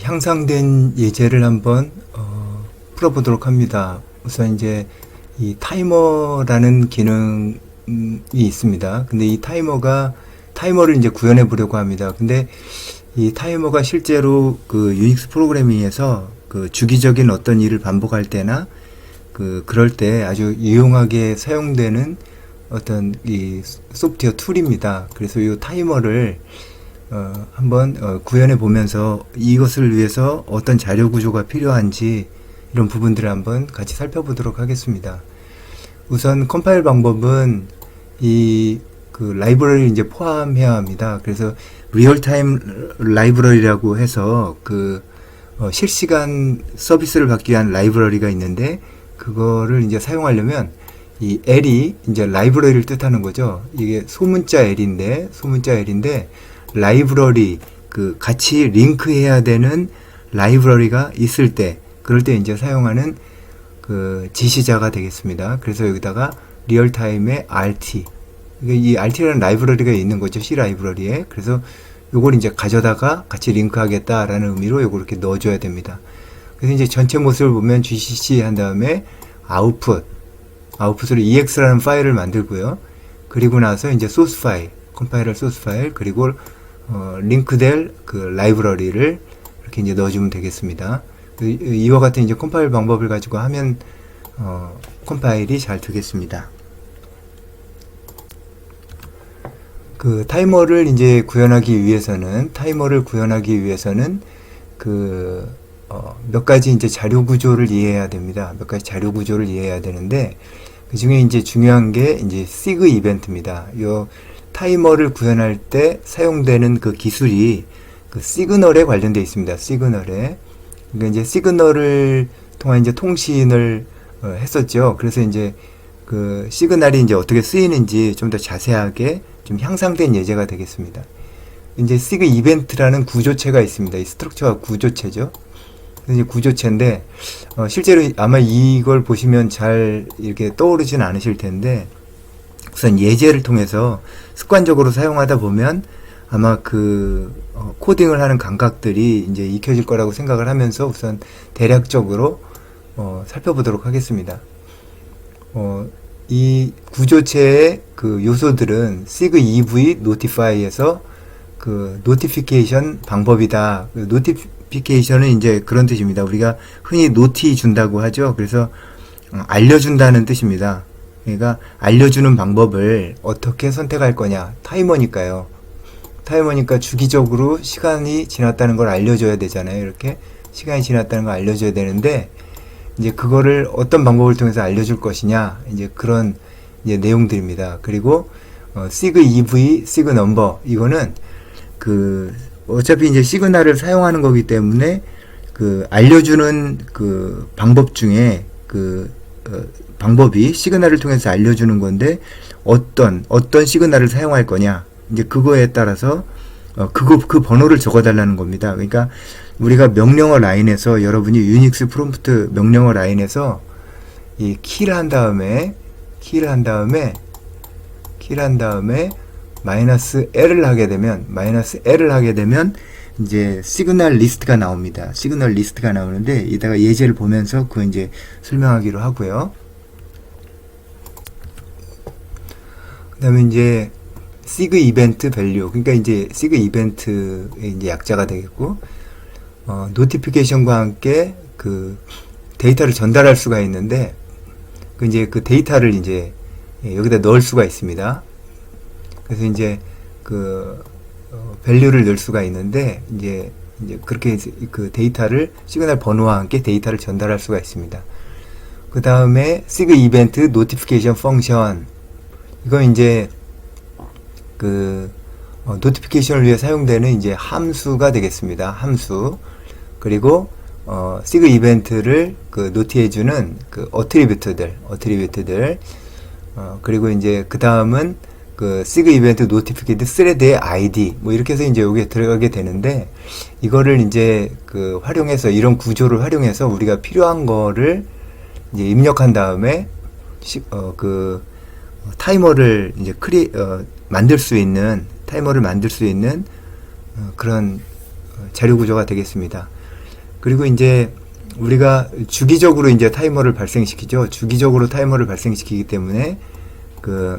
향상된 예제를 한번 풀어보도록 합니다. 우선 이제 이 타이머라는 기능이 있습니다. 근데 이 타이머를 이제 구현해 보려고 합니다. 근데 이 타이머가 실제로 그 유닉스 프로그래밍에서 그 주기적인 어떤 일을 반복할 때나 그럴 때 아주 유용하게 사용되는 어떤 이 소프트웨어 툴입니다. 그래서 이 타이머를 한번 구현해 보면서 이것을 위해서 어떤 자료 구조가 필요한지 이런 부분들을 한번 같이 살펴보도록 하겠습니다. 우선 컴파일 방법은 그 라이브러리를 이제 포함해야 합니다. 그래서 리얼타임 라이브러리라고 해서 실시간 서비스를 받기 위한 라이브러리가 있는데 그거를 이제 사용하려면 이 L이 이제 라이브러리를 뜻하는 거죠. 이게 소문자 L인데 라이브러리 같이 링크해야 되는 라이브러리가 있을 때 그럴 때 이제 사용하는 지시자가 되겠습니다. 그래서 여기다가 리얼타임의 RT 이 RT라는 라이브러리가 있는 거죠. C 라이브러리에. 그래서 요걸 이제 가져다가 같이 링크하겠다라는 의미로 요걸 이렇게 넣어줘야 됩니다. 그래서 이제 전체 모습을 보면 GCC 한 다음에 아웃풋으로 EX라는 파일을 만들고요. 그리고 나서 이제 소스 파일, 컴파일러 소스 파일, 그리고 링크될 라이브러리를 이렇게 이제 넣어주면 되겠습니다. 이와 같은 이제 컴파일 방법을 가지고 하면 컴파일이 잘 되겠습니다. 타이머를 이제 구현하기 위해서는 몇 가지 이제 자료 구조를 이해해야 됩니다. 몇 가지 자료 구조를 이해해야 되는데 그 중에 이제 중요한 게 이제 시그 이벤트입니다. 요 타이머를 구현할 때 사용되는 기술이 시그널에 관련되어 있습니다. 시그널에. 그러니까 이제 시그널을 통한 이제 통신을 했었죠. 그래서 이제 시그널이 이제 어떻게 쓰이는지 좀 더 자세하게 좀 향상된 예제가 되겠습니다. 이제 시그 이벤트라는 구조체가 있습니다. 이 스트럭처가 구조체죠. 이제 구조체인데 실제로 아마 이걸 보시면 잘 이렇게 떠오르진 않으실 텐데 우선 예제를 통해서 습관적으로 사용하다 보면 아마 코딩을 하는 감각들이 이제 익혀질 거라고 생각을 하면서 우선 대략적으로 살펴보도록 하겠습니다. 이 구조체의 요소들은 sig ev notify에서 노티피케이션 방법이다. 노티피케이션은 이제 그런 뜻입니다. 우리가 흔히 노티 준다고 하죠. 그래서 알려준다는 뜻입니다. 그러니까 알려주는 방법을 어떻게 선택할 거냐. 타이머니까요. 타이머니까 주기적으로 시간이 지났다는 걸 알려줘야 되잖아요. 이렇게 시간이 지났다는 걸 알려줘야 되는데 이제 그거를 어떤 방법을 통해서 알려줄 것이냐. 이제 그런 이제 내용들입니다. 그리고 sig ev, sig number 이거는 어차피 이제 시그널을 사용하는 거기 때문에 알려주는 방법 중에 방법이 시그널을 통해서 알려주는 건데 어떤 시그널을 사용할 거냐 이제 그거에 따라서 그 번호를 적어달라는 겁니다. 그러니까 우리가 명령어 라인에서 여러분이 유닉스 프롬프트 명령어 라인에서 이 키를 한 다음에 마이너스 L을 하게 되면 이제 시그널 리스트가 나옵니다. 시그널 리스트가 나오는데 이따가 예제를 보면서 그거 이제 설명하기로 하고요. 그다음에 이제 sig 이벤트 밸류 그러니까 이제 sig 이벤트의 이제 약자가 되겠고 노티피케이션과 함께 데이터를 전달할 수가 있는데 이제 데이터를 이제 여기다 넣을 수가 있습니다. 그래서 이제 밸류를 넣을 수가 있는데 이제 그렇게 데이터를 시그널 번호와 함께 데이터를 전달할 수가 있습니다. 그 다음에 sig 이벤트 노티피케이션 펑션 이건 이제 노티피케이션을 위해 사용되는 이제 함수가 되겠습니다. 함수. 그리고 sig 이벤트를 노티해주는 어트리뷰트들 그리고 이제 그 다음은 sig 이벤트 노티피케이트 스레드의 ID 뭐 이렇게 해서 이제 여기에 들어가게 되는데 이거를 이제 활용해서 이런 구조를 활용해서 우리가 필요한 거를 이제 입력한 다음에 타이머를 이제 만들 수 있는 그런 자료 구조가 되겠습니다. 그리고 이제 우리가 주기적으로 이제 타이머를 발생시키죠. 주기적으로 타이머를 발생시키기 때문에 그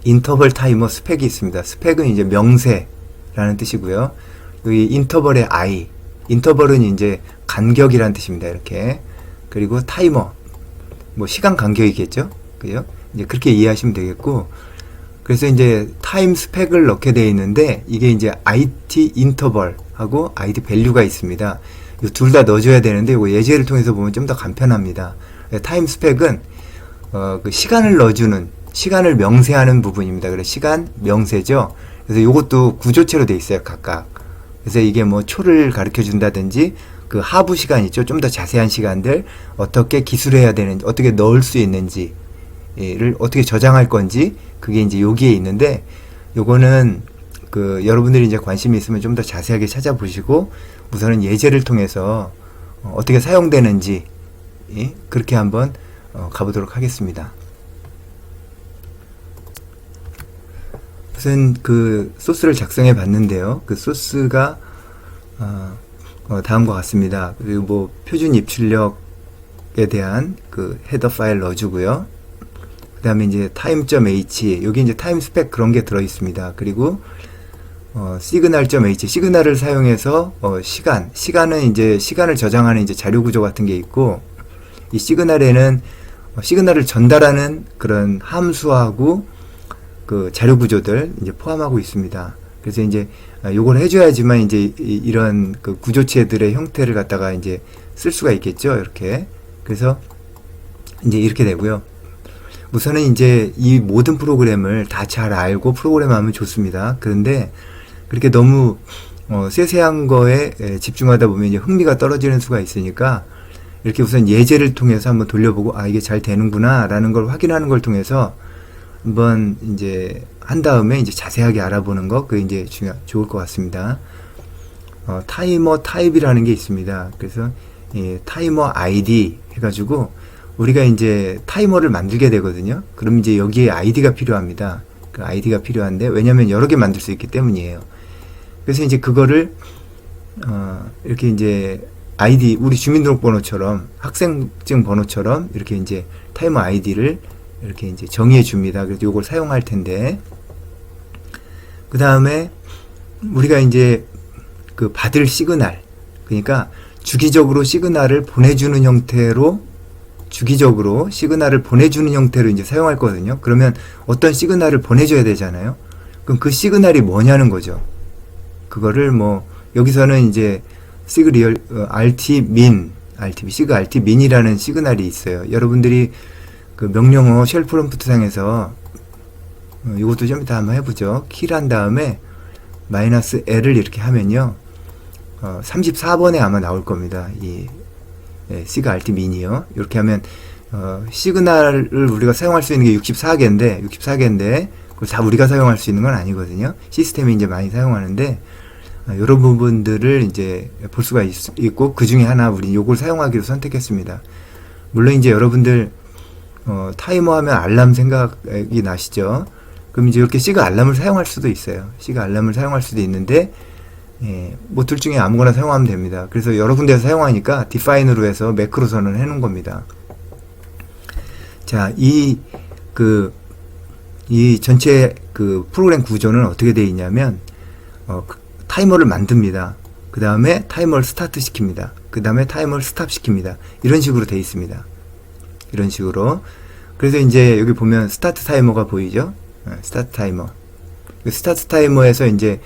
인터벌 타이머 스펙이 있습니다. 스펙은 이제 명세라는 뜻이고요. 이 인터벌의 I, 인터벌은 이제 간격이라는 뜻입니다. 이렇게. 그리고 타이머, 뭐 시간 간격이겠죠. 그죠? 이제 그렇게 이해하시면 되겠고, 그래서 이제 타임 스펙을 넣게 되어 있는데 이게 이제 IT 인터벌하고 IT 밸류가 있습니다. 이 둘 다 넣어줘야 되는데 이거 예제를 통해서 보면 좀 더 간편합니다. 타임 스펙은 그 시간을 넣어주는, 시간을 명세하는 부분입니다. 그래서 시간 명세죠. 그래서 이것도 구조체로 돼 있어요, 각각. 그래서 이게 뭐 초를 가르쳐 준다든지 그 하부 시간 있죠. 좀 더 자세한 시간들 어떻게 기술해야 되는지, 어떻게 넣을 수 있는지를 어떻게 저장할 건지, 그게 이제 여기에 있는데, 요거는 그 여러분들이 이제 관심이 있으면 좀 더 자세하게 찾아보시고 우선은 예제를 통해서 어떻게 사용되는지 그렇게 한번 가보도록 하겠습니다. 우선 그 소스를 작성해 봤는데요. 그 소스가 다음과 같습니다. 그리고 뭐 표준 입출력에 대한 그 헤더 파일 넣어주고요. 그 다음에 이제 time.h, 여기 이제 타임 스펙 그런 게 들어 있습니다. 그리고 signal.h, 시그널을 사용해서 시간은 이제 시간을 저장하는 이제 자료 구조 같은 게 있고, 이 시그널에는 시그널을 전달하는 그런 함수하고 그 자료 구조들 이제 포함하고 있습니다. 그래서 이제 요걸 해줘야지만 이제 이런 그 구조체들의 형태를 갖다가 이제 쓸 수가 있겠죠. 이렇게. 그래서 이제 이렇게 되고요. 우선은 이제 이 모든 프로그램을 다 잘 알고 프로그램하면 좋습니다. 그런데 그렇게 너무 세세한 거에 집중하다 보면 이제 흥미가 떨어지는 수가 있으니까 이렇게 우선 예제를 통해서 한번 돌려보고 이게 잘 되는구나 라는 걸 확인하는 걸 통해서 한번 이제 한 다음에 이제 자세하게 알아보는 거, 그게 이제 좋을 것 같습니다. 타이머 타입이라는 게 있습니다. 그래서 타이머 아이디 해가지고 우리가 이제 타이머를 만들게 되거든요. 그럼 이제 여기에 아이디가 필요합니다. 그 아이디가 필요한데, 왜냐면 여러 개 만들 수 있기 때문이에요. 그래서 이제 그거를 이렇게 이제 아이디, 우리 주민등록번호처럼 학생증 번호처럼 이렇게 이제 타이머 아이디를 이렇게 이제 정의해 줍니다. 그래서 요걸 사용할 텐데, 그 다음에 우리가 이제 그 받을 시그널, 그러니까 주기적으로 시그널을 보내주는 형태로, 주기적으로 시그널을 보내주는 형태로 이제 사용할 거거든요. 그러면 어떤 시그널을 보내줘야 되잖아요. 그럼 그 시그널이 뭐냐는 거죠. 그거를 뭐 여기서는 이제 시그리얼 RTmin, 시그RTmin이라는 시그널이 있어요. 여러분들이 그 명령어 쉘 프롬프트 상에서 이것도 좀 이따 한번 해보죠. 킬한 다음에 -L을 이렇게 하면요, 34번에 아마 나올 겁니다. 이 시그RTmin이요. 이렇게 하면 시그널을 우리가 사용할 수 있는 게 64개인데 그걸 다 우리가 사용할 수 있는 건 아니거든요. 시스템이 이제 많이 사용하는데 이런 부분들을 이제 볼 수가 있고, 그 중에 하나 우리 요걸 사용하기로 선택했습니다. 물론 이제 여러분들 타이머 하면 알람 생각이 나시죠? 그럼 이제 이렇게 시그 알람을 사용할 수도 있어요. 시그 알람을 사용할 수도 있는데, 뭐 둘 중에 아무거나 사용하면 됩니다. 그래서 여러 군데서 사용하니까 define으로 해서 매크로 선언을 해 놓은 겁니다. 자, 이 전체 그 프로그램 구조는 어떻게 되어 있냐면, 타이머를 만듭니다. 그 다음에 타이머를 스타트 시킵니다. 그 다음에 타이머를 스탑 시킵니다. 이런 식으로 되어 있습니다. 이런 식으로. 그래서 이제 여기 보면 스타트 타이머가 보이죠? 스타트 타이머. 스타트 타이머에서 이제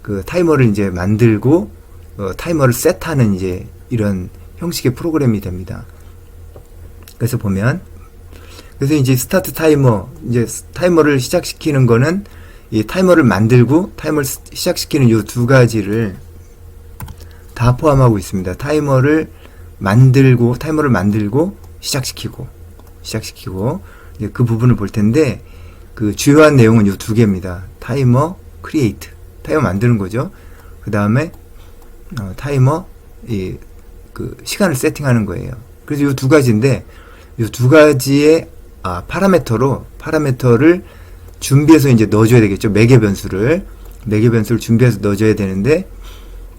그 타이머를 이제 만들고 타이머를 셋하는 이제 이런 형식의 프로그램이 됩니다. 그래서 보면, 그래서 이제 스타트 타이머, 이제 타이머를 시작시키는 거는 이 타이머를 만들고 타이머를 시작시키는 이 두 가지를 다 포함하고 있습니다. 타이머를 만들고 시작시키고 이제 그 부분을 볼 텐데, 그 주요한 내용은 이 두 개입니다. 타이머 크리에이트, 타이머 만드는 거죠. 그 다음에 타이머 그 시간을 세팅하는 거예요. 그래서 이 두 가지인데, 이 두 가지의 파라미터를 준비해서 이제 넣어줘야 되겠죠. 매개 변수를 준비해서 넣어줘야 되는데,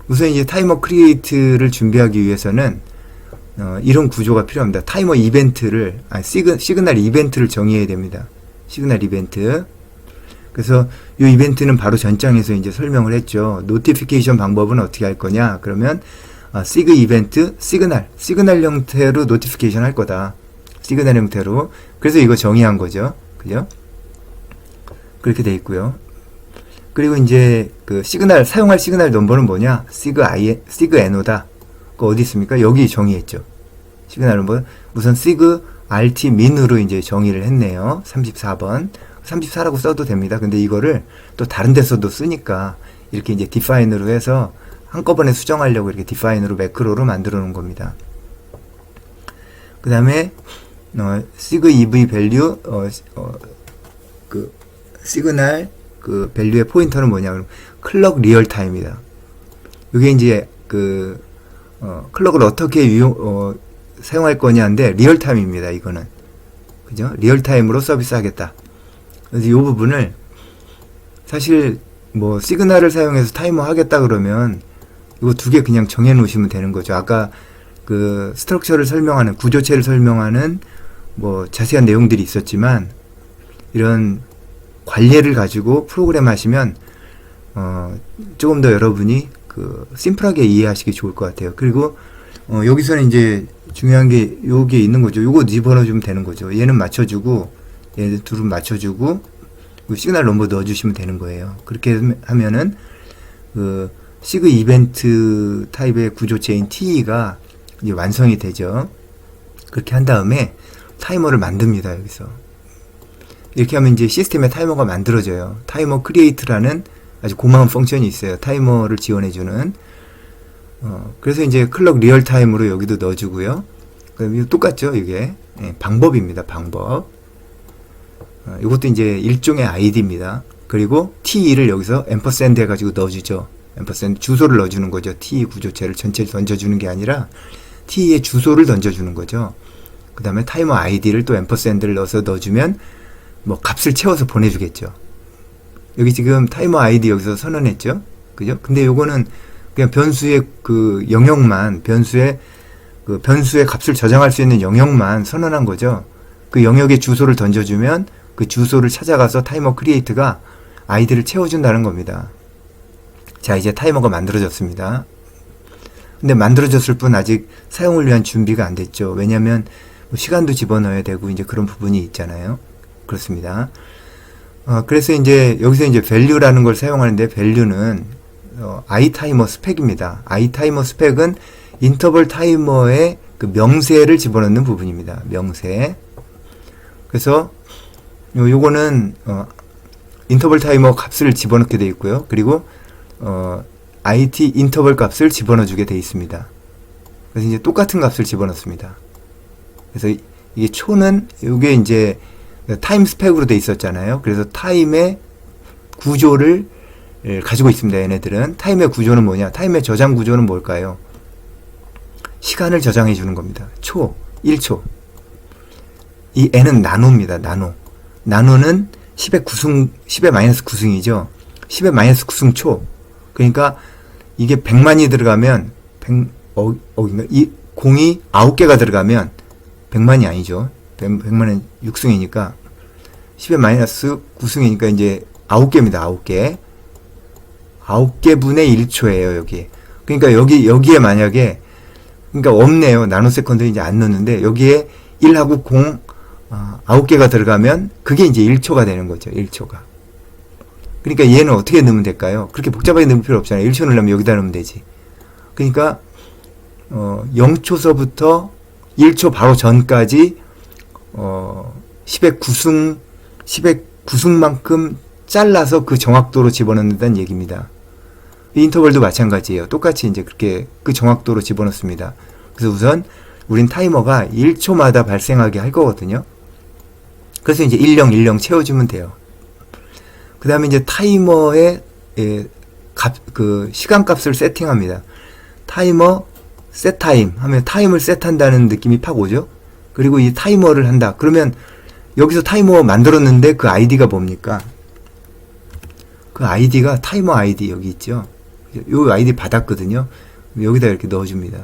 우선 이제 타이머 크리에이트를 준비하기 위해서는 이런 구조가 필요합니다. 타이머 이벤트를 시그널 이벤트를 정의해야 됩니다. 시그널 이벤트. 그래서 이 이벤트는 바로 전장에서 이제 설명을 했죠. 노티피케이션 방법은 어떻게 할 거냐? 그러면 시그 이벤트, 시그널 형태로 노티피케이션 할 거다. 시그널 형태로. 그래서 이거 정의한 거죠. 그죠? 그렇게 돼 있고요. 그리고 이제 그 사용할 시그널 넘버는 뭐냐? 시그 NO다. 그 어디 있습니까? 여기 정의했죠. 시그널 넘버. 우선 시그 RT min으로 이제 정의를 했네요. 34번. 34라고 써도 됩니다. 근데 이거를 또 다른 데서도 쓰니까 이렇게 이제 define으로 해서 한꺼번에 수정하려고 이렇게 define으로 매크로로 만들어 놓은 겁니다. 그 다음에 sig ev value 그 시그널 그 밸류의 포인터는 뭐냐? 그럼 클럭 리얼타임이다. 이게 이제 그 클럭을 어떻게 사용할 거냐인데 리얼타임입니다. 이거는 그죠? 리얼타임으로 서비스하겠다. 그래서 이 부분을 사실 뭐 시그널을 사용해서 타이머 하겠다 그러면 이거 두 개 그냥 정해 놓으시면 되는 거죠. 아까 그 스트럭처를 설명하는 구조체를 설명하는 뭐 자세한 내용들이 있었지만 이런 관례를 가지고 프로그램 하시면 조금 더 여러분이 그 심플하게 이해하시기 좋을 것 같아요. 그리고 여기서는 이제 중요한 게 요게 있는 거죠. 요거 집어넣어 주면 되는 거죠. 얘는 맞춰주고 얘들 둘은 맞춰주고 시그널 넘버 넣어주시면 되는 거예요. 그렇게 하면은 그 시그 이벤트 타입의 구조체인 TE가 이제 완성이 되죠. 그렇게 한 다음에 타이머를 만듭니다. 여기서 이렇게 하면 이제 시스템에 타이머가 만들어져요. 타이머 크리에이트라는 아주 고마운 펑션이 있어요. 타이머를 지원해주는. 그래서 이제 클럭 리얼타임으로 여기도 넣어주고요. 그럼 이거 똑같죠, 이게. 네, 방법입니다, 방법. 이것도 이제 일종의 아이디입니다. 그리고 TE를 여기서 앰퍼샌드 해가지고 넣어주죠. 앰퍼샌드 주소를 넣어주는 거죠. TE 구조체를 전체를 던져주는 게 아니라 TE의 주소를 던져주는 거죠. 그 다음에 타이머 아이디를 또 앰퍼샌드를 넣어주면 뭐 값을 채워서 보내주겠죠. 여기 지금 타이머 아이디 여기서 선언했죠. 그죠? 근데 요거는 그냥 변수의 그 영역만, 변수의 값을 저장할 수 있는 영역만 선언한 거죠. 그 영역의 주소를 던져주면 그 주소를 찾아가서 타이머 크리에이트가 아이디를 채워준다는 겁니다. 자, 이제 타이머가 만들어졌습니다. 근데 만들어졌을 뿐 아직 사용을 위한 준비가 안 됐죠. 왜냐면 시간도 집어넣어야 되고 이제 그런 부분이 있잖아요. 그렇습니다. 그래서 이제 여기서 이제 value라는 걸 사용하는데 value는 iTimer 스펙입니다. iTimer 스펙은 인터벌 타이머의 그 명세를 집어넣는 부분입니다. 명세. 그래서 요거는 인터벌 타이머 값을 집어넣게 되어 있고요. 그리고 IT 인터벌 값을 집어넣어 주게 되어 있습니다. 그래서 이제 똑같은 값을 집어넣습니다. 그래서 이게 초는 요게 이제 타임 스펙으로 돼 있었잖아요. 그래서 타임의 구조를 가지고 있습니다. 얘네들은 타임의 구조는 뭐냐? 타임의 저장 구조는 뭘까요? 시간을 저장해 주는 겁니다. 초, 1초. 이 n은 나노입니다. 나노는 10의 마이너스 9승이죠. 10의 마이너스 9승 초. 그러니까 이게 100만이 들어가면 이 공이 9개가 들어가면 100만이 아니죠. 100만은 6승이니까 10의 마이너스 9승이니까 이제 9개입니다. 9개. 9개 분의 1초예요, 여기. 그러니까 여기에 만약에 그러니까 없네요. 나노세컨드 이제 안 넣는데 여기에 1하고 0 9개가 들어가면 그게 이제 1초가 되는 거죠. 1초가. 그러니까 얘는 어떻게 넣으면 될까요? 그렇게 복잡하게 넣을 필요 없잖아요. 1초 넣으려면 여기다 넣으면 되지. 그러니까 0초서부터 1초 바로 전까지 10의 9승만큼 잘라서 그 정확도로 집어넣는다는 얘기입니다. 이 인터벌도 마찬가지예요. 똑같이 이제 그렇게 그 정확도로 집어넣습니다. 그래서 우선 우린 타이머가 1초마다 발생하게 할 거거든요. 그래서 이제 1010 채워주면 돼요. 그 다음에 이제 타이머의 그 시간값을 세팅합니다. 타이머 셋타임 하면 타임을 셋한다는 느낌이 팍 오죠. 그리고 이 타이머를 한다. 그러면 여기서 타이머 만들었는데 그 아이디가 뭡니까? 그 아이디가 타이머 아이디 여기 있죠. 요 아이디 받았거든요. 여기다 이렇게 넣어줍니다.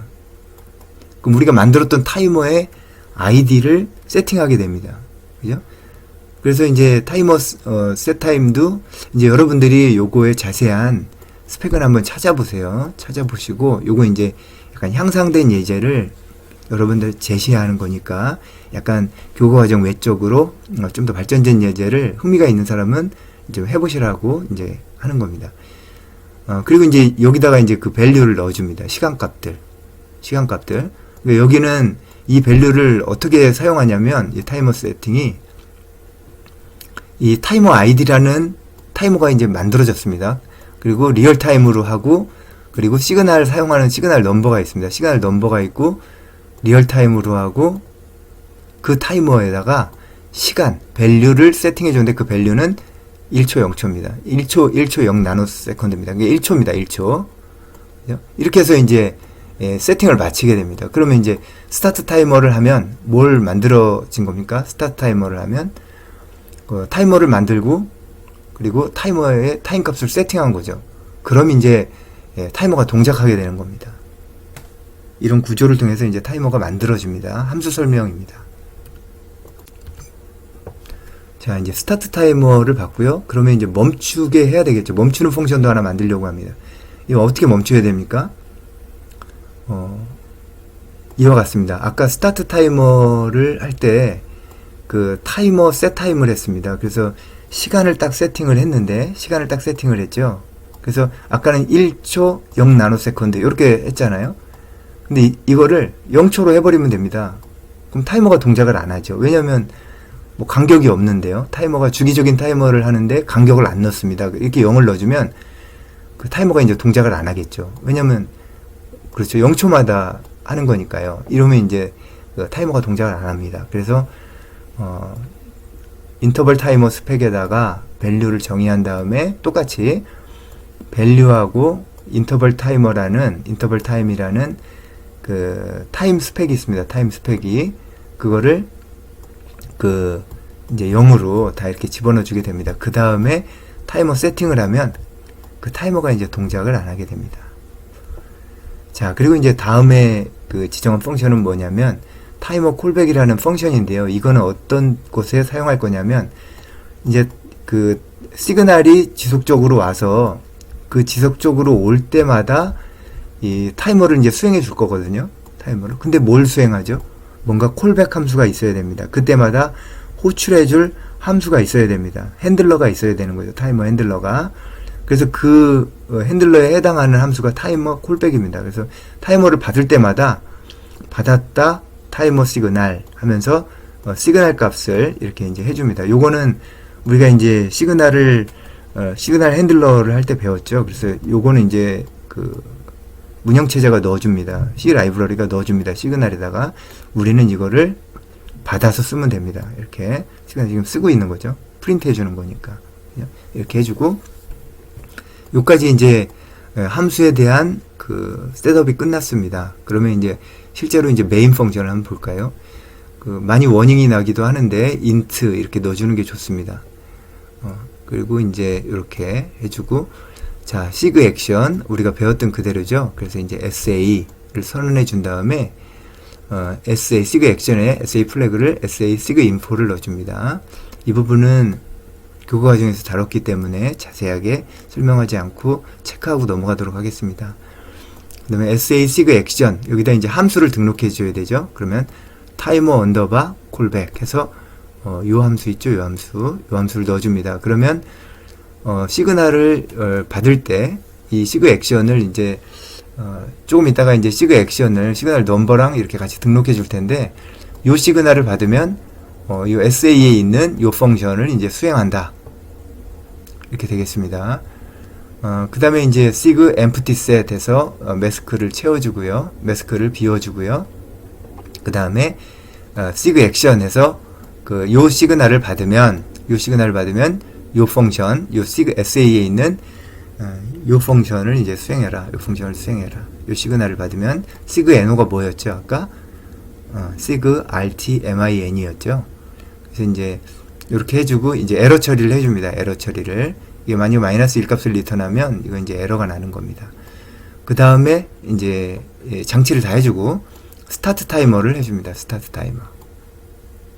그럼 우리가 만들었던 타이머의 아이디를 세팅하게 됩니다. 그죠? 그래서 이제 타이머 셋 타임도 이제 여러분들이 요거의 자세한 스펙을 한번 찾아보세요. 찾아보시고 요거 이제 약간 향상된 예제를 여러분들 제시하는 거니까 약간 교과과정 외적으로 좀 더 발전된 예제를 흥미가 있는 사람은 이제 해보시라고 이제 하는 겁니다. 그리고 이제 여기다가 이제 그 밸류를 넣어줍니다. 시간값들. 그러니까 여기는 이 밸류를 어떻게 사용하냐면 이 타이머 세팅이 이 타이머 아이디라는 타이머가 이제 만들어졌습니다. 그리고 리얼 타임으로 하고 그리고 시그널 사용하는 시그널 넘버가 있습니다. 시그널 넘버가 있고 리얼 타임으로 하고 그 타이머에다가 시간 밸류를 세팅해 줬는데 그 밸류는 1초 0초입니다. 1초 0 나노세컨드입니다. 그게 1초입니다. 1초. 이렇게 해서 이제 세팅을 마치게 됩니다. 그러면 이제 스타트 타이머를 하면 뭘 만들어진 겁니까? 스타트 타이머를 하면 타이머를 만들고 그리고 타이머의 타임 값을 세팅한 거죠. 그럼 이제 타이머가 동작하게 되는 겁니다. 이런 구조를 통해서 이제 타이머가 만들어집니다. 함수 설명입니다. 자, 이제 스타트 타이머를 봤고요. 그러면 이제 멈추게 해야 되겠죠. 멈추는 펑션도 하나 만들려고 합니다. 이거 어떻게 멈춰야 됩니까? 이와 같습니다. 아까 스타트 타이머를 할 때 그 타이머 셋 타임을 했습니다. 그래서 시간을 딱 세팅을 했죠. 그래서 아까는 1초 0 나노세컨드 이렇게 했잖아요. 근데 이거를 0초로 해버리면 됩니다. 그럼 타이머가 동작을 안 하죠. 왜냐면 뭐 간격이 없는데요. 타이머가 주기적인 타이머를 하는데 간격을 안 넣습니다. 이렇게 0을 넣어주면 그 타이머가 이제 동작을 안 하겠죠. 왜냐면 그렇죠. 0초마다 하는 거니까요. 이러면 이제 그 타이머가 동작을 안 합니다. 그래서 인터벌 타이머 스펙에다가 밸류를 정의한 다음에 똑같이 밸류하고 인터벌 타임이라는 그 타임 스펙이 있습니다. 타임 스펙이 그거를 그 이제 0으로 다 이렇게 집어넣어 주게 됩니다. 그 다음에 타이머 세팅을 하면 그 타이머가 이제 동작을 안 하게 됩니다. 자, 그리고 이제 다음에 그 지정한 펑션은 뭐냐면 타이머 콜백이라는 펑션인데요. 이거는 어떤 곳에 사용할 거냐면 이제 그 시그널이 지속적으로 와서 그 지속적으로 올 때마다 이 타이머를 이제 수행해 줄 거거든요. 타이머를. 근데 뭘 수행하죠? 뭔가 콜백 함수가 있어야 됩니다. 그때마다 호출해 줄 함수가 있어야 됩니다. 핸들러가 있어야 되는 거죠. 타이머 핸들러가. 그래서 그 핸들러에 해당하는 함수가 타이머 콜백입니다. 그래서 타이머를 받을 때마다 받았다 타이머 시그널 하면서 시그널 값을 이렇게 이제 해줍니다. 요거는 우리가 이제 시그널 핸들러를 할 때 배웠죠. 그래서 요거는 이제 그 문형체제가 넣어줍니다. C 라이브러리가 넣어줍니다. 시그널에다가 우리는 이거를 받아서 쓰면 됩니다. 이렇게 시그널 지금 쓰고 있는 거죠. 프린트 해주는 거니까 이렇게 해주고 요까지 이제 함수에 대한 그 셋업이 끝났습니다. 그러면 이제 실제로 이제 메인 펑션을 한번 볼까요? 그 많이 워닝이 나기도 하는데 int 이렇게 넣어주는 게 좋습니다. 그리고 이제 이렇게 해주고 자 sig 액션 우리가 배웠던 그대로죠. 그래서 이제 sa를 선언해 준 다음에 sig 액션에 sa 플래그를 sa sig info를 넣어줍니다. 이 부분은 교과 과정에서 다뤘기 때문에 자세하게 설명하지 않고 체크하고 넘어가도록 하겠습니다. 그 다음에 sa sig 액션 여기다 이제 함수를 등록해 줘야 되죠. 그러면 타이머 언더바 콜백 해서 요 함수 있죠. 요 함수를 넣어줍니다. 그러면 시그널을 받을 때 이 sig 액션을 이제 조금 있다가 이제 sig 액션을 시그널 넘버랑 이렇게 같이 등록해 줄 텐데 요 시그널을 받으면 요 sa에 있는 요 펑션을 이제 수행한다. 이렇게 되겠습니다. 그 다음에 이제 sig empty set 해서 매스크를 채워주고요. 매스크를 비워주고요. 그 다음에 sig 액션 해서 그 요 시그널을 받으면 요 펑션, 요 sig sa에 있는 요 펑션을 이제 수행해라. 요 펑션을 수행해라. 요 시그널을 받으면 sig no가 뭐였죠? 아까 sig rtmin이었죠. 그래서 이제 이렇게 해주고 이제 에러 처리를 해줍니다. 에러 처리를 이게 만약 마이너스 1값을 리턴하면 이거 이제 에러가 나는 겁니다. 그 다음에 이제 장치를 다 해주고 스타트 타이머를 해줍니다. 스타트 타이머.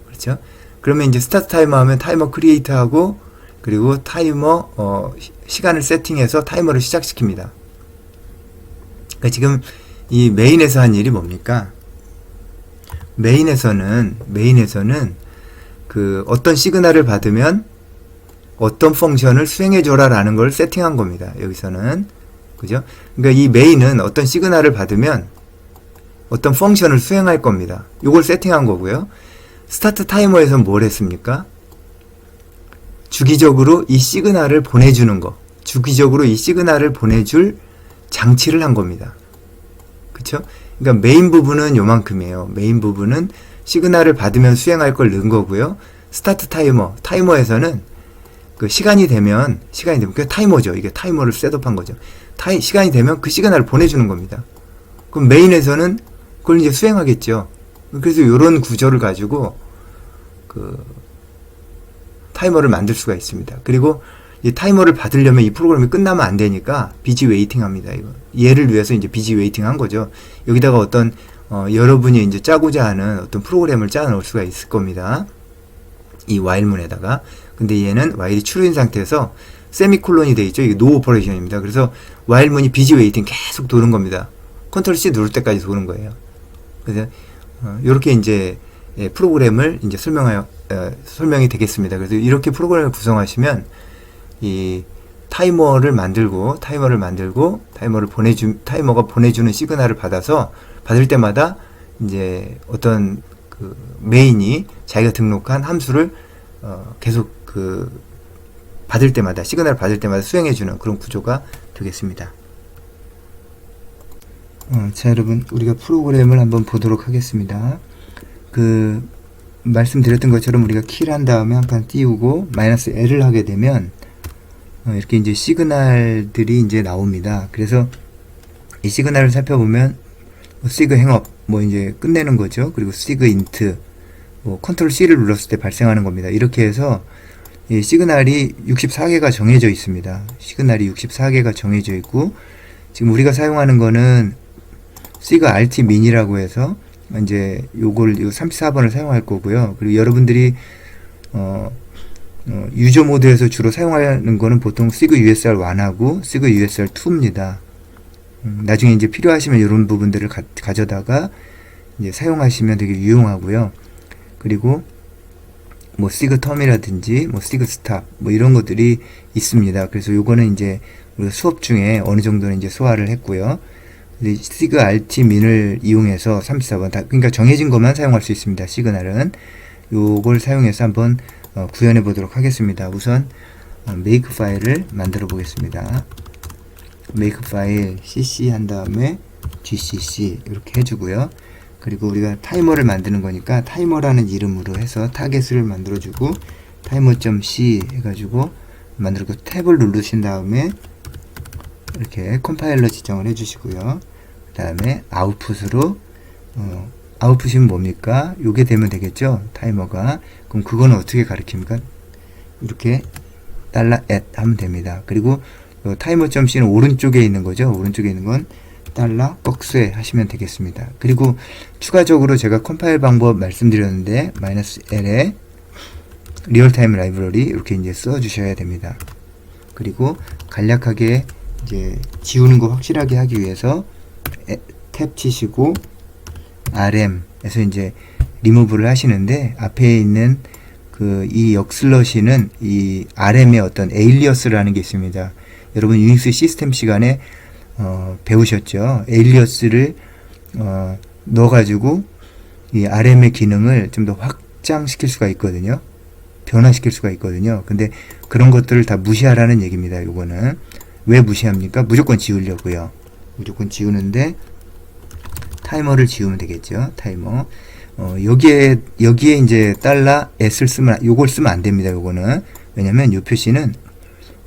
그렇죠? 그러면 이제 스타트 타이머 하면 타이머 크리에이트 하고, 그리고 타이머 시간을 세팅해서 타이머를 시작시킵니다. 그러니까 지금 이 메인에서 한 일이 뭡니까? 메인에서는 그 어떤 시그널을 받으면 어떤 펑션을 수행해줘라 라는 걸 세팅한 겁니다. 여기서는. 그죠? 그러니까 이 메인은 어떤 시그널을 받으면 어떤 펑션을 수행할 겁니다. 요걸 세팅한 거고요. 스타트 타이머에서는 뭘 했습니까? 주기적으로 이 시그널을 보내주는 거. 주기적으로 이 시그널을 보내줄 장치를 한 겁니다. 그쵸? 그러니까 메인 부분은 요만큼이에요. 메인 부분은 시그널을 받으면 수행할 걸 넣은 거고요. 스타트 타이머에서는 그 시간이 되면 그 타이머죠. 이게 타이머를 셋업한 거죠. 시간이 되면 그 시그널을 보내주는 겁니다. 그럼 메인에서는 그걸 이제 수행하겠죠. 그래서 이런 구조를 가지고 그 타이머를 만들 수가 있습니다. 그리고 이 타이머를 받으려면 이 프로그램이 끝나면 안 되니까 비지 웨이팅 합니다. 이거 얘를 위해서 이제 비지 웨이팅 한 거죠. 여기다가 어떤 여러분이 이제 짜고자 하는 어떤 프로그램을 짜 놓을 수가 있을 겁니다. 이 while문에다가. 근데 얘는 while이 true인 상태에서 세미콜론이 되어 있죠. 이게 no operation입니다. 그래서 while문이 비지 웨이팅 계속 도는 겁니다. 컨트롤 C 누를 때까지 도는 거예요. 그래서 이렇게 이제 프로그램을 이제 설명이 되겠습니다. 그래서 이렇게 프로그램을 구성하시면 이 타이머를 만들고 타이머가 보내주는 시그널을 받을 때마다 이제 어떤 그 메인이 자기가 등록한 함수를 계속 그 시그널을 받을 때마다 수행해주는 그런 구조가 되겠습니다. 자, 여러분, 우리가 프로그램을 한번 보도록 하겠습니다. 그 말씀드렸던 것처럼 우리가 킬 한 다음에 한 칸 띄우고 -L을 하게 되면 이렇게 이제 시그널들이 이제 나옵니다. 그래서 이 시그널을 살펴보면 sig 행업 이제 끝내는 거죠. 그리고 sig int 컨트롤 C를 눌렀을 때 발생하는 겁니다. 이렇게 해서 이 시그널이 64개가 정해져 있습니다. 시그널이 64개가 정해져 있고, 지금 우리가 사용하는 거는 sig alt min이라고 해서 이제 요 34번을 사용할 거고요. 그리고 여러분들이 유저 모드에서 주로 사용하는 거는 보통 sig usr1하고 sig usr2입니다. 나중에 이제 필요하시면 이런 부분들을 가져다가 이제 사용하시면 되게 유용하고요. 그리고 sig term이라든지 sig stop 이런 것들이 있습니다. 그래서 요거는 이제 우리가 수업 중에 어느 정도는 이제 소화를 했고요. sig alt min을 이용해서 34번 그러니까 정해진 것만 사용할 수 있습니다. 시그널은 요걸 사용해서 한번 구현해 보도록 하겠습니다. 우선 make 파일을 만들어 보겠습니다. make 파일 cc 한 다음에 gcc 이렇게 해주고요. 그리고 우리가 타이머를 만드는 거니까 타이머라는 이름으로 해서 타겟을 만들어주고 타이머.c 해가지고 만들고 탭을 누르신 다음에 이렇게 컴파일러 지정을 해주시고요. 그 다음에 아웃풋으로 아웃풋이 뭡니까? 요게 되면 되겠죠? 타이머가. 그럼 그거는 어떻게 가리킵니까? 이렇게 $@ 하면 됩니다. 그리고 타이머.c는 오른쪽에 있는 거죠. 오른쪽에 있는 건 $벅스에 하시면 되겠습니다. 그리고 추가적으로 제가 컴파일 방법 말씀드렸는데 -L에 리얼타임 라이브러리 이렇게 이제 써 주셔야 됩니다. 그리고 간략하게 이제 지우는 거 확실하게 하기 위해서 탭 치시고 RM에서 이제 리무브를 하시는데 앞에 있는 그 이 역슬러시는 이 RM의 어떤 에일리어스라는 게 있습니다. 여러분 유닉스 시스템 시간에 배우셨죠? 에일리어스를 넣어가지고 이 RM의 기능을 좀 더 확장시킬 수가 있거든요. 변화시킬 수가 있거든요. 근데 그런 것들을 다 무시하라는 얘기입니다. 요거는 왜 무시합니까? 무조건 지우려고요. 무조건 지우는데 타이머를 지우면 되겠죠. 타이머. 여기에 이제 $s를 쓰면 요걸 쓰면 안 됩니다. 요거는 왜냐면 요 표시는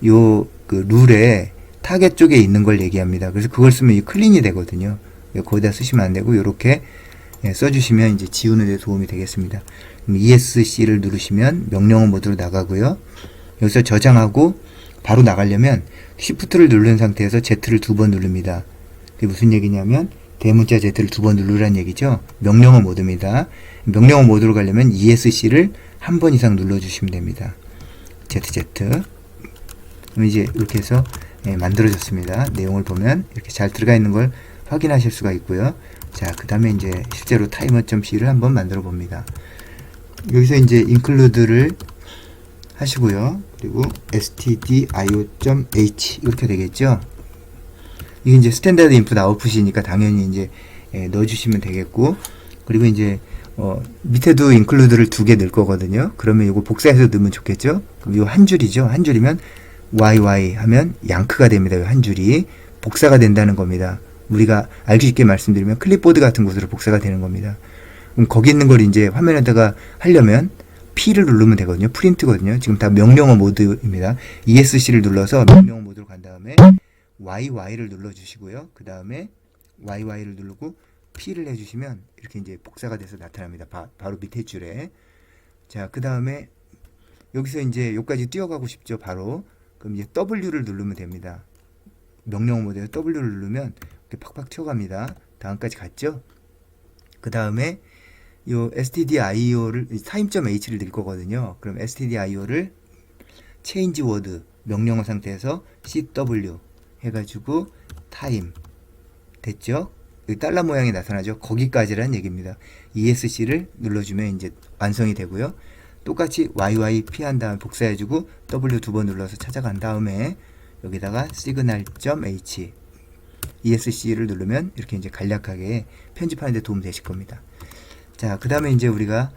요 그 룰에 타겟 쪽에 있는 걸 얘기합니다. 그래서 그걸 쓰면 이 클린이 되거든요. 거기다 쓰시면 안 되고 요렇게 써주시면 이제 지우는 데 도움이 되겠습니다. ESC를 누르시면 명령어 모드로 나가고요. 여기서 저장하고 바로 나가려면 Shift를 누른 상태에서 Z를 2번 누릅니다. 그게 무슨 얘기냐면 대문자 Z를 두 번 누르란 얘기죠. 명령어 모드입니다. 명령어 모드로 가려면 ESC를 한 번 이상 눌러주시면 됩니다. ZZ. 그럼 이제 이렇게 해서 만들어졌습니다. 내용을 보면 이렇게 잘 들어가 있는 걸 확인하실 수가 있고요. 자, 그 다음에 이제 실제로 timer.c를 한번 만들어 봅니다. 여기서 이제 include를 하시고요. 그리고 stdio.h 이렇게 되겠죠. 이게 이제 스탠다드 인풋 아웃풋이니까 당연히 이제 넣어주시면 되겠고, 그리고 이제 밑에도 include를 두 개 넣을 거거든요. 그러면 이거 복사해서 넣으면 좋겠죠. 그럼 이거 한 줄이죠. 한 줄이면 yy 하면 양크가 됩니다. 한 줄이 복사가 된다는 겁니다. 우리가 알기 쉽게 말씀드리면 클립보드 같은 곳으로 복사가 되는 겁니다. 그럼 거기 있는 걸 이제 화면에다가 하려면 P를 누르면 되거든요. 프린트거든요. 지금 다 명령어 모드입니다. ESC를 눌러서 명령어 모드로 간 다음에 YY를 눌러주시고요. 그 다음에 YY를 누르고 P를 해주시면 이렇게 이제 복사가 돼서 나타납니다. 바로 밑에 줄에. 자, 그 다음에 여기서 이제 여기까지 뛰어가고 싶죠. 바로. 그럼 이제 W를 누르면 됩니다. 명령어 모드에 W를 누르면 이렇게 팍팍 튀어갑니다. 다음까지 갔죠. 그 다음에 요 stdio를 time.h를 넣을 거거든요. 그럼 stdio를 change word 명령어 상태에서 cw 해가지고 time 됐죠? 여기 달러 모양이 나타나죠. 거기까지란 얘기입니다. ESC를 눌러주면 이제 완성이 되고요. 똑같이 YYP 한 다음에 복사해주고 W 두 번 눌러서 찾아간 다음에 여기다가 signal.h ESC를 누르면 이렇게 이제 간략하게 편집하는 데 도움 되실 겁니다. 자, 그 다음에 이제 우리가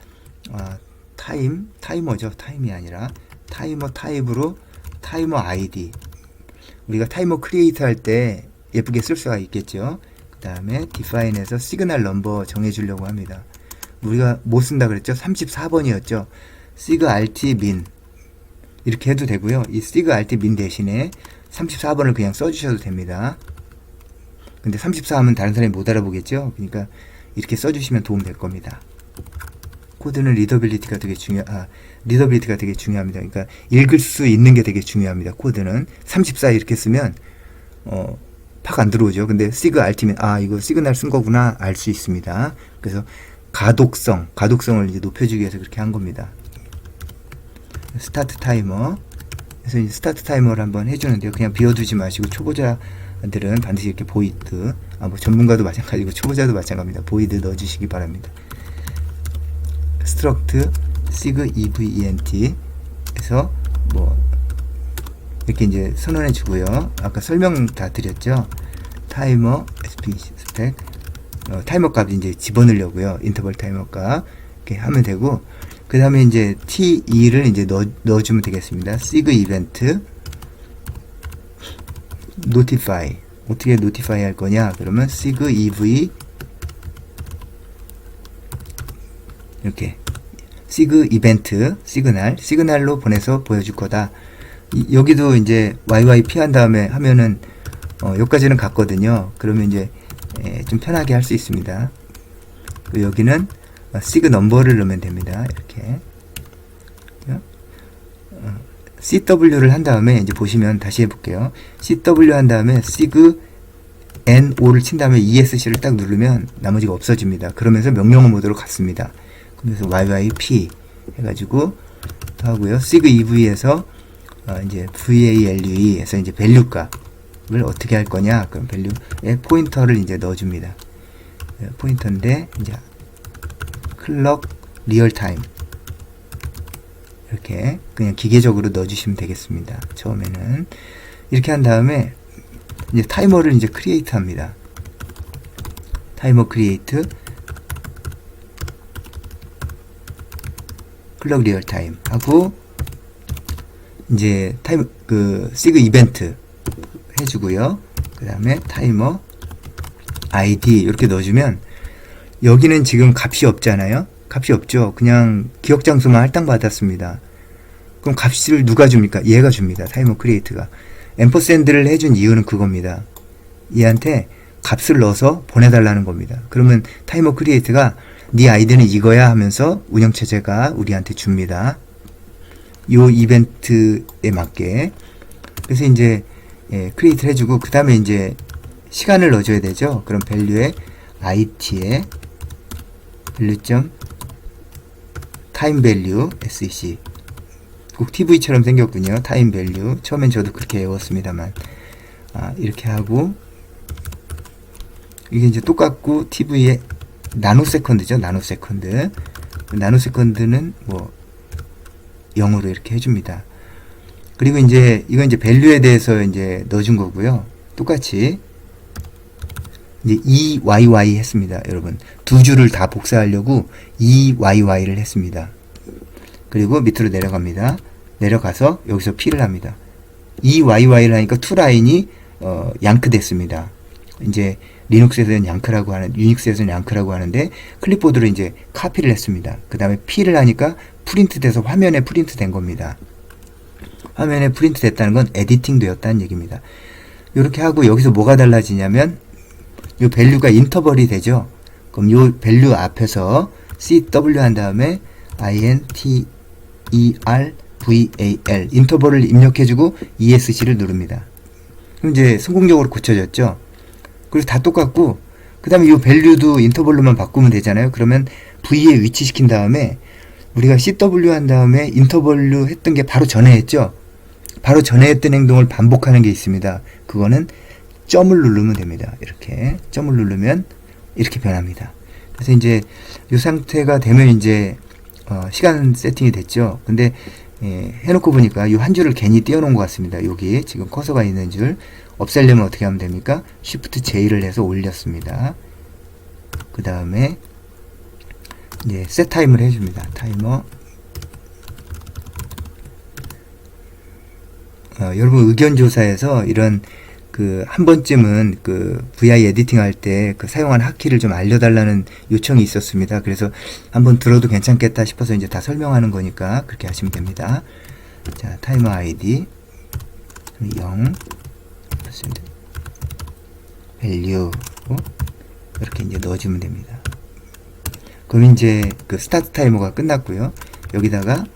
타이머죠. 타임이 아니라 타이머 타입으로 타이머 아이디, 우리가 타이머 크리에이트 할 때 예쁘게 쓸 수가 있겠죠. 그 다음에 define에서 시그널 넘버 정해주려고 합니다. 우리가 뭐 쓴다 그랬죠? 34번이었죠. sig_alt_min 이렇게 해도 되고요. 이 sig_alt_min 대신에 34번을 그냥 써주셔도 됩니다. 근데 34 하면 다른 사람이 못 알아보겠죠? 그러니까 이렇게 써주시면 도움 될 겁니다. 코드는 리더빌리티가 되게 리더빌리티가 되게 중요합니다. 그러니까 읽을 수 있는 게 되게 중요합니다. 코드는 34 이렇게 쓰면 팍 안 들어오죠. 근데 sig_alt_min 이거 시그널 쓴 거구나 알 수 있습니다. 그래서 가독성을 이제 높여주기 위해서 그렇게 한 겁니다. 스타트 타이머. 그래서 이제 스타트 타이머를 한번 해주는데요. 그냥 비워두지 마시고 초보자들은 반드시 이렇게 보이드, 뭐 전문가도 마찬가지고 초보자도 마찬가지입니다. 보이드 넣어주시기 바랍니다. struct sig_event 해서 뭐 이렇게 이제 선언해 주고요. 아까 설명 다 드렸죠. 타이머 spec 타이머 값 이제 집어넣으려고요. 인터벌 타이머 값 이렇게 하면 되고, 그 다음에 이제 T2를 이제 넣어주면 되겠습니다. sig_event notify 어떻게 notify 할 거냐? 그러면 sig_ev 이렇게 sig_event 시그널로 보내서 보여줄 거다. 여기도 이제 YYP 한 다음에 하면은 여기까지는 갔거든요. 그러면 이제 좀 편하게 할 수 있습니다. 여기는 sig 넘버를 넣으면 됩니다. 이렇게 CW를 한 다음에 이제 보시면 다시 해볼게요. CW 한 다음에 sig NO를 친 다음에 ESC를 딱 누르면 나머지가 없어집니다. 그러면서 명령어 모드로 갔습니다. 그래서 YYP 해가지고 하고요. sig_ev에서 이제 value 에서 이제 밸류 값을 어떻게 할 거냐? 그럼 밸류에 포인터를 이제 넣어줍니다. 포인터인데 이제 클럭 리얼타임 이렇게 그냥 기계적으로 넣어주시면 되겠습니다. 처음에는 이렇게 한 다음에 이제 타이머를 이제 크리에이트 합니다. 타이머 크리에이트 클럭 리얼타임 하고 이제 sig 이벤트 해주고요. 그 다음에 타이머 id 이렇게 넣어주면 여기는 지금 값이 없잖아요. 값이 없죠. 그냥 기억 장소만 할당받았습니다. 그럼 값을 누가 줍니까? 얘가 줍니다. 타이머 크리에이트가. 앰퍼샌드를 해준 이유는 그겁니다. 얘한테 값을 넣어서 보내달라는 겁니다. 그러면 타이머 크리에이트가 네 아이디는 이거야 하면서 운영체제가 우리한테 줍니다. 요 이벤트에 맞게. 그래서 이제 크리에이트를 해주고 그 다음에 이제 시간을 넣어줘야 되죠. 그럼 밸류에 it에 밸류점 타임 밸류 sec 꼭 tv처럼 생겼군요. 타임 밸류. 처음엔 저도 그렇게 외웠습니다만 이렇게 하고 이게 이제 똑같고 tv에 나노세컨드죠. 나노세컨드. 나노세컨드는 뭐 0으로 이렇게 해줍니다. 그리고 이제 이건 이제 밸류에 대해서 이제 넣어준 거고요. 똑같이 이제 EYY 했습니다. 여러분 두 줄을 다 복사하려고 EYY를 했습니다. 그리고 밑으로 내려갑니다. 내려가서 여기서 P를 합니다. EYY를 하니까 투 라인이 양크 됐습니다. 이제 리눅스에서는 양크라고 하는, 유닉스에서는 양크라고 하는데 클립보드로 이제 카피를 했습니다. 그 다음에 P를 하니까 프린트 돼서 화면에 프린트 된 겁니다. 화면에 프린트 됐다는 건 에디팅 되었다는 얘기입니다. 이렇게 하고 여기서 뭐가 달라지냐면 이 밸류가 인터벌이 되죠. 그럼 이 밸류 앞에서 CW 한 다음에 INTERVAL 인터벌을 입력해주고 ESC를 누릅니다. 그럼 이제 성공적으로 고쳐졌죠. 그리고 다 똑같고 그 다음에 이 밸류도 인터벌로만 바꾸면 되잖아요. 그러면 V에 위치시킨 다음에 우리가 CW 한 다음에 인터벌로 했던 게 바로 전에 했죠. 바로 전에 했던 행동을 반복하는 게 있습니다. 그거는 점을 누르면 됩니다. 이렇게 점을 누르면 이렇게 변합니다. 그래서 이제 이 상태가 되면 이제 시간 세팅이 됐죠. 근데 해놓고 보니까 이 한 줄을 괜히 띄워놓은 것 같습니다. 여기 지금 커서가 있는 줄 없애려면 어떻게 하면 됩니까? Shift J를 해서 올렸습니다. 그 다음에 이제 셋 타임을 해줍니다. 타이머. 여러분 의견 조사에서 이런 한 번쯤은 VI 에디팅 할 때 사용한 하키를 좀 알려달라는 요청이 있었습니다. 그래서 한번 들어도 괜찮겠다 싶어서 이제 다 설명하는 거니까 그렇게 하시면 됩니다. 자, 타이머 아이디 0 밸류 이렇게 이제 넣어주면 됩니다. 그럼 이제 스타트 타이머가 끝났고요. 여기다가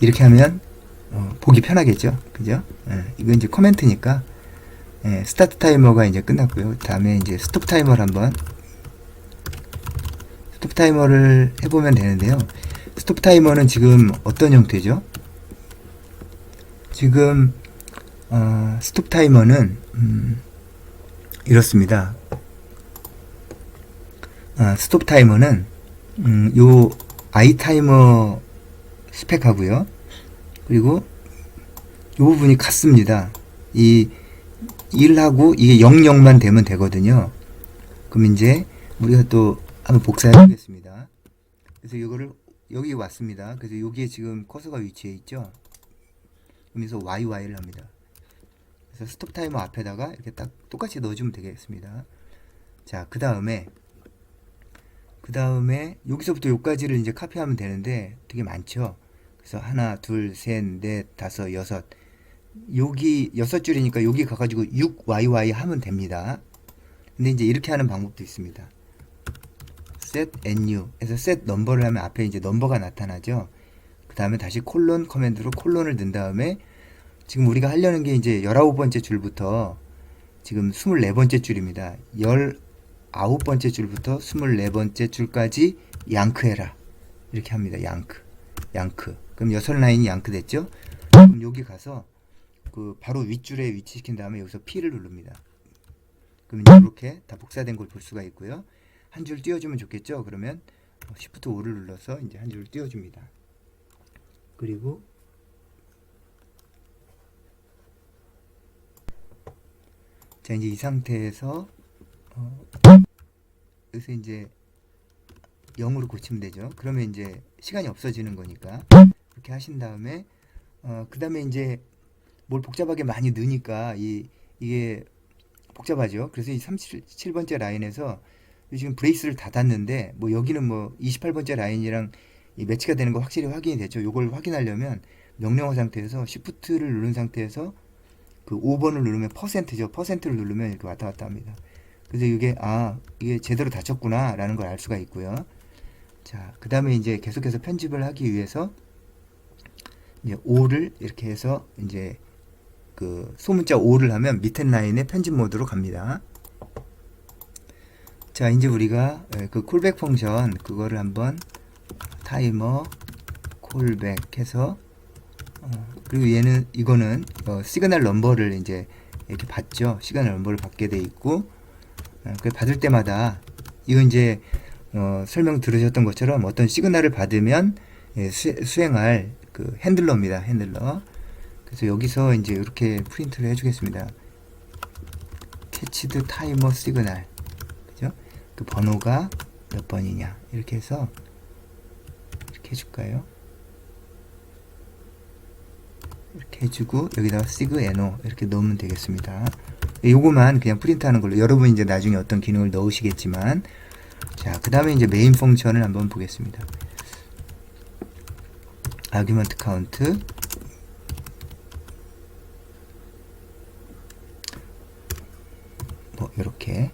이렇게 하면 보기 편하겠죠. 그죠? 이건 이제 코멘트니까 스타트 타이머가 이제 끝났고요. 다음에 이제 스톱 타이머를 한번 스톱 타이머를 해보면 되는데요. 스톱 타이머는 지금 어떤 형태죠? 지금 스톱 타이머는 이렇습니다. 스톱 타이머는 요 아이 타이머 스펙하고요. 그리고 이 부분이 같습니다. 이 1하고 이게 00만 되면 되거든요. 그럼 이제 우리가 또 한번 복사해 보겠습니다. 그래서 이거를 여기 왔습니다. 그래서 여기에 지금 커서가 위치해 있죠. 그래서 YY를 합니다. 그래서 스톱 타이머 앞에다가 이렇게 딱 똑같이 넣어주면 되겠습니다. 자, 그 다음에 여기서부터 여기까지를 이제 카피하면 되는데 되게 많죠. 그래서 하나, 둘, 셋, 넷, 다섯, 여섯. 여기 6줄이니까 여기 가가지고 6YY 하면 됩니다. 근데 이제 이렇게 하는 방법도 있습니다. set new 해서 set 넘버를 하면 앞에 이제 넘버가 나타나죠. 그 다음에 다시 콜론 커맨드로 콜론을 넣은 다음에 지금 우리가 하려는 게 이제 19번째 줄부터 지금 24번째 줄입니다. 19번째 줄부터 24번째 줄까지 양크해라. 이렇게 합니다. 양크. 그럼 6라인이 양크 됐죠? 그럼 여기 가서 바로 윗줄에 위치시킨 다음에 여기서 P를 누릅니다. 그럼 이렇게 다 복사된 걸 볼 수가 있고요. 한 줄 띄워주면 좋겠죠? 그러면 Shift 5를 눌러서 이제 한 줄 띄워줍니다. 그리고 자, 이제 이 상태에서 여기서 이제 0으로 고치면 되죠. 그러면 이제 시간이 없어지는 거니까 이렇게 하신 다음에 그 다음에 이제 뭘 복잡하게 많이 넣으니까 이게 복잡하죠. 그래서 이 37번째 라인에서 지금 브레이스를 닫았는데 뭐 여기는 뭐 28번째 라인이랑 매치가 되는 거 확실히 확인이 됐죠. 요걸 확인하려면 명령어 상태에서 Shift를 누른 상태에서 5번을 누르면 %죠. %를 누르면 이렇게 왔다 갔다 합니다. 그래서 이게 제대로 닫혔구나 라는 걸 알 수가 있고요. 자, 그 다음에 이제 계속해서 편집을 하기 위해서 이제 5를 이렇게 해서 이제 그 소문자 5를 하면 밑에 라인에 편집 모드로 갑니다. 자, 이제 우리가 그 콜백 펑션 그거를 한번 타이머 콜백 해서 그리고 얘는 이거는 시그널 넘버를 이제 이렇게 받죠. 시그널 넘버를 받게 돼 있고 그 받을 때마다 이거 이제 설명 들으셨던 것처럼 어떤 시그널을 받으면 수행할 그 핸들러입니다. 핸들러. 그래서 여기서 이제 이렇게 프린트를 해주겠습니다. 캐치드 타이머 시그널, 그죠? 그 번호가 몇 번이냐 이렇게 해서 이렇게 해줄까요? 이렇게 해주고 여기다가 시그 NO 이렇게 넣으면 되겠습니다. 요거만 그냥 프린트하는 걸로 여러분 이제 나중에 어떤 기능을 넣으시겠지만, 자, 그 다음에 이제 메인 펑션을 한번 보겠습니다. 아규먼트 카운트 뭐 이렇게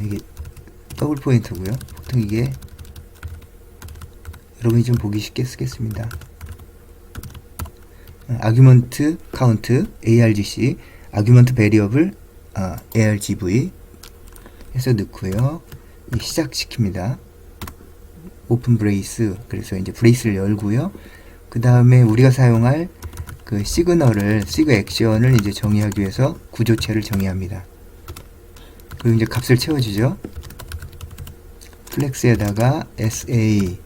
이게 더블 포인트고요. 보통 이게 여러분이 좀 보기 쉽게 쓰겠습니다. 아규먼트 카운트 argc 아규먼트 베리어블 argv 해서 넣고요. 시작시킵니다. 오픈 브레이스, 그래서 이제 브레이스를 열고요. 그 다음에 우리가 사용할 그 시그널을, 시그 액션을 이제 정의하기 위해서 구조체를 정의합니다. 그리고 이제 값을 채워주죠. 플렉스에다가 SA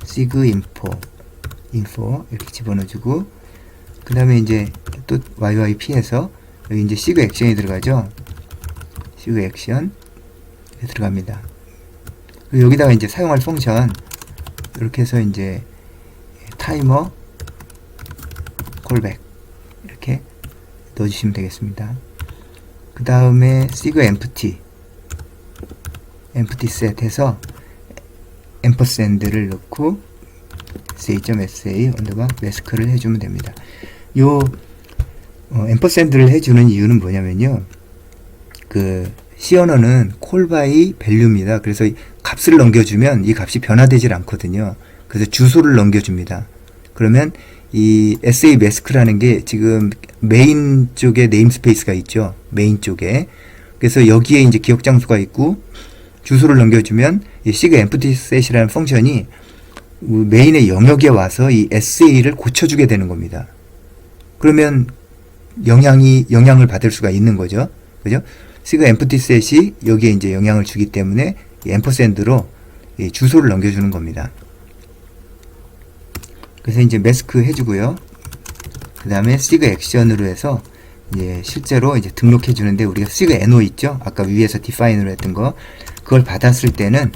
시그 인포 이렇게 집어넣어주고, 그 다음에 이제 또 YYP에서 여기 이제 시그 액션이 들어가죠. 시그 액션 들어갑니다. 그리고 여기다가 이제 사용할 펑션 이렇게 해서 이제 타이머 콜백 이렇게 넣어주시면 되겠습니다. 그 다음에 시그 엠프티 셋 해서 앰퍼샌드를 넣고 sa.sa 언더바 매스크를 해주면 됩니다. 요 앰퍼샌드를 해주는 이유는 뭐냐면요, 그 C 언어는 콜 바이 밸류입니다. 그래서 값을 넘겨주면 이 값이 변화되질 않거든요. 그래서 주소를 넘겨줍니다. 그러면 이 SA 매스크라는 게 지금 메인 쪽에 네임스페이스가 있죠. 메인 쪽에. 그래서 여기에 이제 기억 장소가 있고 주소를 넘겨주면 이 시그 엠프티 셋이라는 펑션이 메인의 영역에 와서 이 SA를 고쳐주게 되는 겁니다. 그러면 영향을 받을 수가 있는 거죠. 그죠? 시그 엠프티 셋이 여기에 이제 영향을 주기 때문에 이 앰퍼샌드로 이 주소를 넘겨주는 겁니다. 그래서 이제 매스크 해주고요. 그 다음에 시그 액션으로 해서 이제 실제로 이제 등록해 주는데, 우리가 시그 NO 있죠? 아까 위에서 디파인으로 했던 거, 그걸 받았을 때는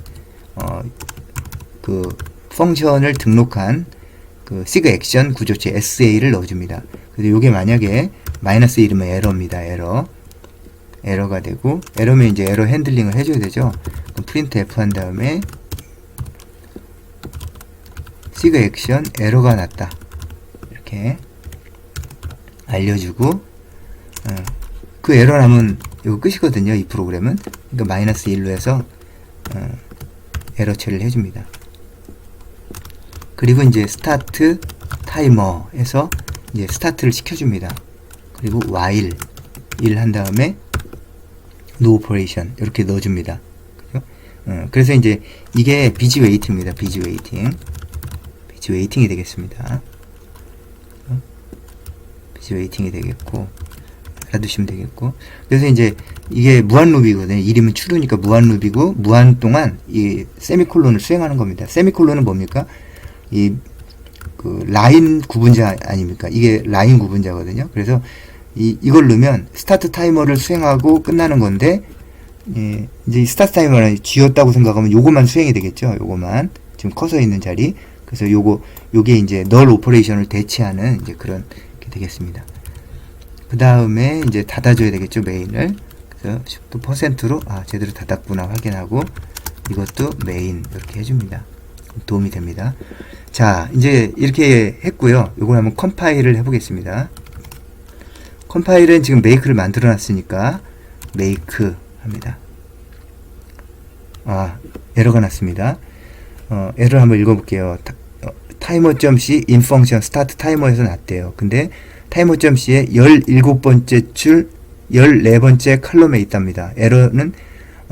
그 펑션을 등록한 그 시그 액션 구조체 SA를 넣어줍니다. 그래서 요게 만약에 마이너스 1이면 에러입니다. 에러가 되고, 에러면 이제 에러 핸들링을 해줘야 되죠. 그럼 프린트 F 한 다음에 시그 액션 에러가 났다 이렇게 알려주고, 그 에러 나면 이거 끝이거든요. 이 프로그램은. 그러니까 마이너스 1로 해서 에러 처리를 해줍니다. 그리고 이제 스타트 타이머에서 이제 스타트를 시켜줍니다. 그리고 while 1 한 다음에 no operation 이렇게 넣어줍니다. 그죠? 그래서 이제 이게 비지 웨이팅입니다. 비지 웨이팅이 되겠습니다. 비지 웨이팅이 되겠고, 알아두시면 되겠고. 그래서 이제 이게 무한 루비거든요. 1이면 true니까 무한 루비고, 무한 동안 이 세미콜론을 수행하는 겁니다. 세미콜론은 뭡니까? 그 라인 구분자 아닙니까? 이게 라인 구분자거든요. 그래서 이걸 넣으면 스타트 타이머를 수행하고 끝나는 건데, 이제 스타트 타이머를 쥐었다고 생각하면 요거만 수행이 되겠죠. 요거만 지금 커서 있는 자리. 그래서 요게 이제 널 오퍼레이션을 대체하는 이제 그런 게 되겠습니다. 그 다음에 이제 닫아줘야 되겠죠, 메인을. 그래서 또 퍼센트로 제대로 닫았구나 확인하고, 이것도 메인 이렇게 해줍니다. 도움이 됩니다. 자, 이제 이렇게 했고요. 요걸 한번 컴파일을 해보겠습니다. 컴파일은 지금 메이크를 만들어 놨으니까 메이크 합니다. 에러가 났습니다. 에러 한번 읽어볼게요. 타이머.c 인펑션 스타트 타이머에서 났대요. 근데 타이머.c의 17번째 줄 14번째 칼럼에 있답니다. 에러는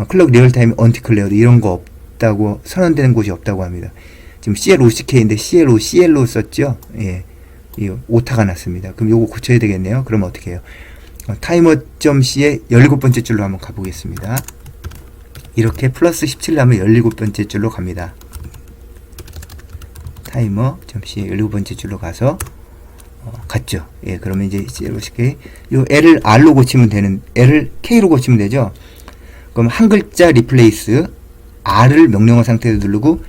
클럭 리얼타임 언티클레어드 이런 거 없다고 선언되는 곳이 없다고 합니다. 지금 CLOCK인데 CLO 썼죠? 예. 이 오타가 났습니다. 그럼 요거 고쳐야 되겠네요. 그럼 어떻게 해요? 타이머.c의 17번째 줄로 한번 가보겠습니다. 이렇게 플러스 17 하면 17번째 줄로 갑니다. 타이머.c의 17번째 줄로 가서 갔죠. 예, 그러면 이제 CLOCK 요 L을 R로 고치면 되는 L을 K로 고치면 되죠. 그럼 한 글자 리플레이스 R을 명령어 상태로 누르고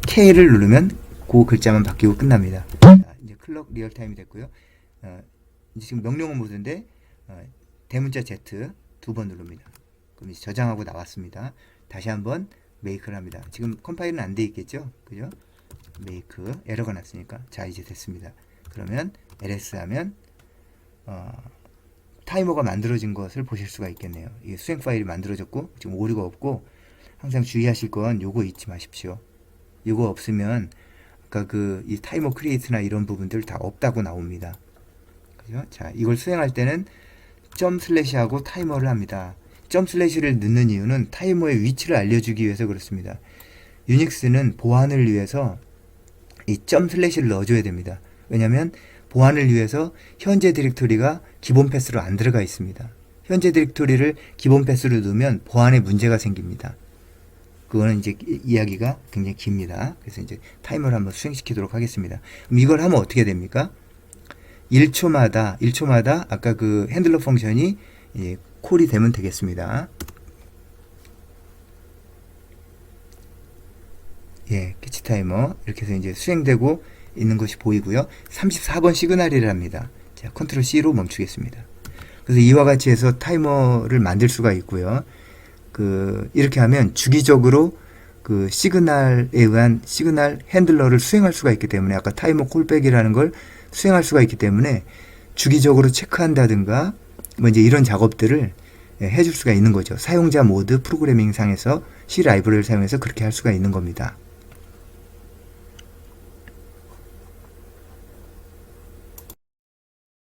K를 누르면 그 글자만 바뀌고 끝납니다. 자, 이제 클럭 리얼타임이 됐고요. 이제 지금 명령어 모드인데 대문자 Z 두 번 누릅니다. 그럼 이제 저장하고 나왔습니다. 다시 한번 메이크를 합니다. 지금 컴파일은 안 돼 있겠죠? 그죠? 메이크 에러가 났으니까 자 이제 됐습니다. 그러면 ls 하면 타이머가 만들어진 것을 보실 수가 있겠네요. 이 수행 파일이 만들어졌고 지금 오류가 없고 항상 주의하실 건 요거 잊지 마십시오. 요거 없으면 아까 그 이 타이머 크리에이트나 이런 부분들 다 없다고 나옵니다. 그죠? 자 이걸 수행할 때는 점 슬래시하고 타이머를 합니다. 점 슬래시를 넣는 이유는 타이머의 위치를 알려주기 위해서 그렇습니다. 유닉스는 보안을 위해서 이 점 슬래시를 넣어줘야 됩니다. 왜냐하면 보안을 위해서 현재 디렉토리가 기본 패스로 안 들어가 있습니다. 현재 디렉토리를 기본 패스로 넣으면 보안에 문제가 생깁니다. 그거는 이제 이야기가 굉장히 깁니다. 그래서 이제 타이머를 한번 수행시키도록 하겠습니다. 그럼 이걸 하면 어떻게 됩니까? 1초마다 아까 그 핸들러 펑션이 콜이 되면 되겠습니다. 예, 캐치 타이머 이렇게 해서 이제 수행되고 있는 것이 보이고요. 34번 시그널이랍니다. 자, 컨트롤 C로 멈추겠습니다. 그래서 이와 같이 해서 타이머를 만들 수가 있고요. 이렇게 하면 주기적으로 그 시그널에 의한 시그널 핸들러를 수행할 수가 있기 때문에 아까 타이머 콜백이라는 걸 수행할 수가 있기 때문에 주기적으로 체크한다든가 뭐 이제 이런 작업들을 해줄 수가 있는 거죠. 사용자 모드 프로그래밍 상에서 C 라이브러리를 사용해서 그렇게 할 수가 있는 겁니다.